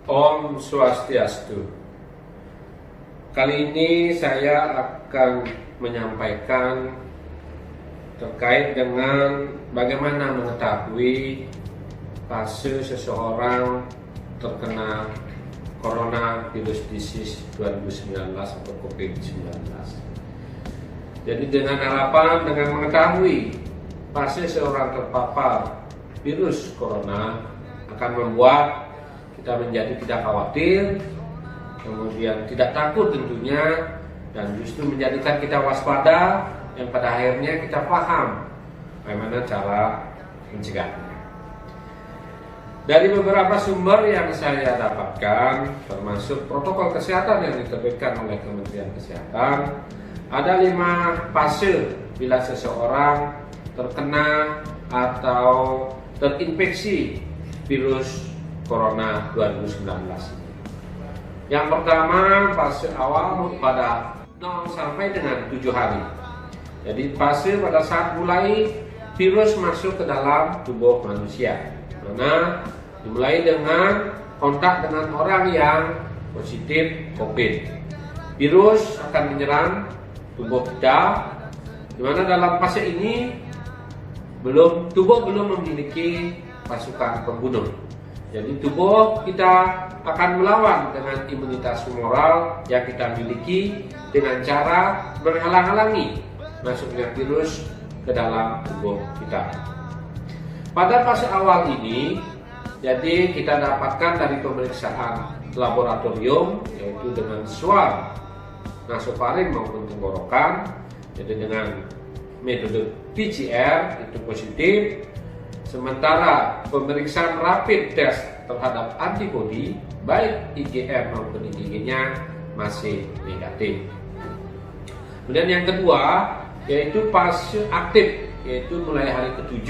Om Swastiastu. Kali ini saya akan menyampaikan terkait dengan bagaimana mengetahui fase seseorang terkena coronavirus disease 2019 atau COVID-19. Jadi dengan harapan dengan mengetahui fase seorang terpapar virus corona akan membuat kita menjadi tidak khawatir, kemudian tidak takut tentunya, dan justru menjadikan kita waspada, yang pada akhirnya kita paham bagaimana cara mencegahnya. Dari beberapa sumber yang saya dapatkan, termasuk protokol kesehatan yang diterbitkan oleh Kementerian Kesehatan, ada 5 fase bila seseorang terkena atau terinfeksi virus Corona 2019. Yang pertama, fase awal pada 0 sampai dengan 7 hari. Jadi fase pada saat mulai virus masuk ke dalam tubuh manusia, mana dimulai dengan kontak dengan orang yang positif COVID. Virus akan menyerang tubuh kita, di mana dalam fase ini tubuh belum memiliki pasukan pembunuh. Jadi tubuh kita akan melawan dengan imunitas humoral yang kita miliki dengan cara menghalang-halangi masuknya virus ke dalam tubuh kita. Pada fase awal ini, jadi kita dapatkan dari pemeriksaan laboratorium, yaitu dengan swab nasofaring maupun tenggorokan, jadi dengan metode PCR itu positif. Sementara pemeriksaan rapid test terhadap antibodi baik IgM maupun IgG-nya masih negatif. Kemudian yang kedua yaitu fase aktif, yaitu mulai hari ke-7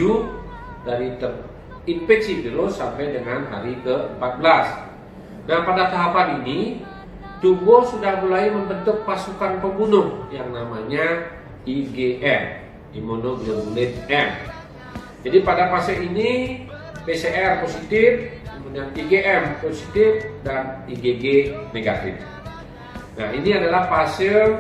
dari terinfeksi virus sampai dengan hari ke-14. Nah, pada tahapan ini tubuh sudah mulai membentuk pasukan pembunuh yang namanya IgM, imunoglobulin M. Jadi pada fase ini PCR positif, kemudian IgM positif, dan IgG negatif. Nah, ini adalah fase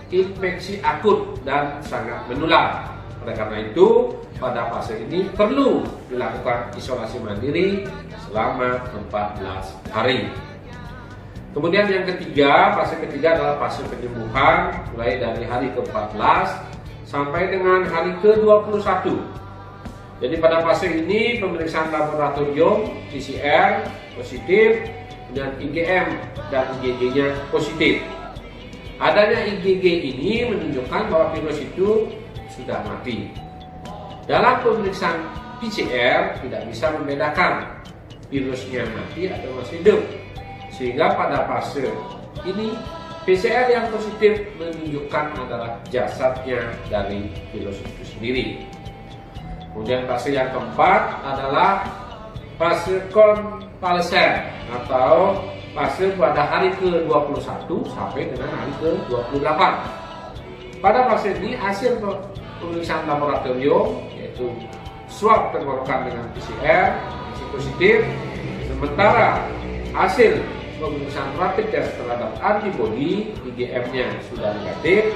infeksi akut dan sangat menular. Oleh karena itu, pada fase ini perlu dilakukan isolasi mandiri selama 14 hari. Kemudian yang ketiga, fase ketiga adalah fase penyembuhan, mulai dari hari ke-14 sampai dengan hari ke-21. Jadi pada fase ini pemeriksaan laboratorium PCR positif, dan IgM dan IgG-nya positif. Adanya IgG ini menunjukkan bahwa virus itu sudah mati. Dalam pemeriksaan PCR tidak bisa membedakan virusnya mati atau masih hidup, sehingga pada fase ini PCR yang positif menunjukkan adalah jasadnya dari virus itu sendiri. Kemudian fase yang keempat adalah fase konvalesen atau fase pada hari ke-21 sampai dengan hari ke-28. Pada fase ini hasil pemeriksaan laboratorium yaitu swab tenggorokan dengan PCR masih positif, sementara hasil pemeriksaan rapid test terhadap antibodi IgM-nya sudah negatif,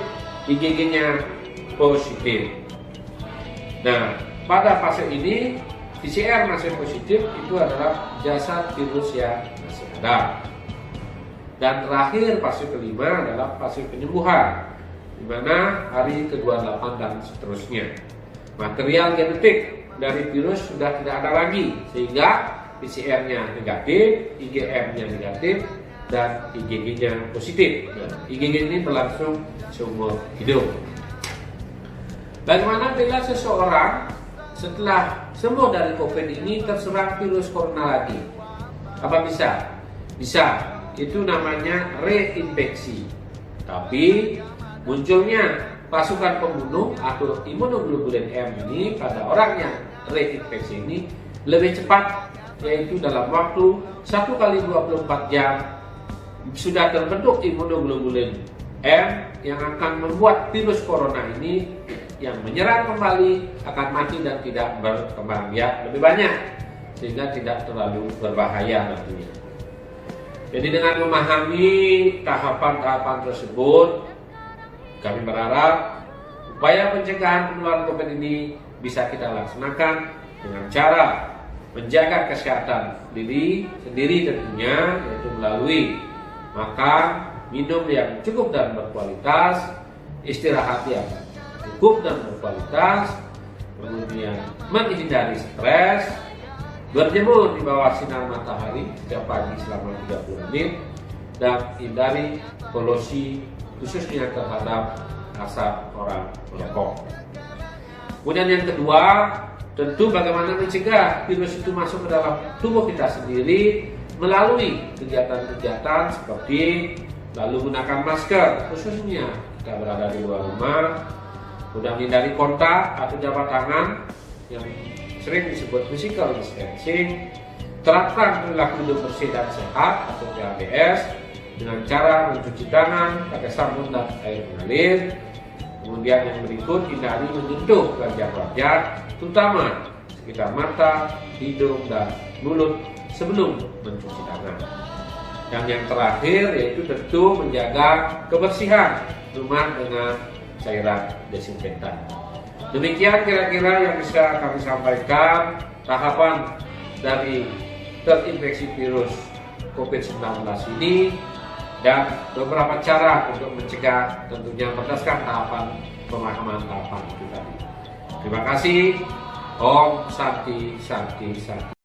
IgG-nya positif. Nah, pada fase ini PCR masih positif, itu adalah jasad virus yang masih ada. Dan terakhir fase kelima adalah fase penyembuhan, di mana hari ke-28 dan seterusnya. Material genetik dari virus sudah tidak ada lagi, sehingga PCR-nya negatif, IgM-nya negatif, dan IgG-nya positif. IgG ini berlangsung seumur hidup. Bagaimana bila seseorang setelah sembuh dari COVID ini terserang virus corona lagi? Apa bisa? Bisa. Itu namanya reinfeksi. Tapi munculnya pasukan pembunuh atau imunoglobulin M ini pada orang yang reinfeksi ini lebih cepat, yaitu dalam waktu 1 kali 24 jam sudah terbentuk imunoglobulin M yang akan membuat virus corona ini yang menyerang kembali akan mati dan tidak berkembang biak lebih banyak, sehingga tidak terlalu berbahaya nantinya. Jadi dengan memahami tahapan-tahapan tersebut, kami berharap upaya pencegahan penularan COVID ini bisa kita laksanakan dengan cara menjaga kesehatan diri sendiri tentunya, yaitu melalui makan, minum yang cukup dan berkualitas, istirahat yang cukup dan berkualitas, kemudian menghindari stres, berjemur di bawah sinar matahari setiap pagi selama 30 menit, dan hindari polusi khususnya terhadap asap orang merokok. Kemudian yang kedua, tentu bagaimana mencegah virus itu masuk ke dalam tubuh kita sendiri melalui kegiatan-kegiatan seperti lalu gunakan masker, khususnya kita berada di luar rumah, kemudian hindari kontak atau jabat tangan yang sering disebut physical distancing, terapkan perilaku hidup bersih dan sehat atau PHBS dengan cara mencuci tangan pakai sabun dan air mengalir. Kemudian yang berikut, hindari menyentuh wajah-wajah, terutama sekitar mata, hidung, dan mulut sebelum mencuci tangan. Dan yang terakhir yaitu tentu menjaga kebersihan rumah dengan cairan desinfektan. Demikian kira-kira yang bisa kami sampaikan tahapan dari terinfeksi virus COVID-19 ini dan beberapa cara untuk mencegah, tentunya berdasarkan tahapan pemahaman tahapan itu tadi. Terima kasih. Om Santi Santi Santi.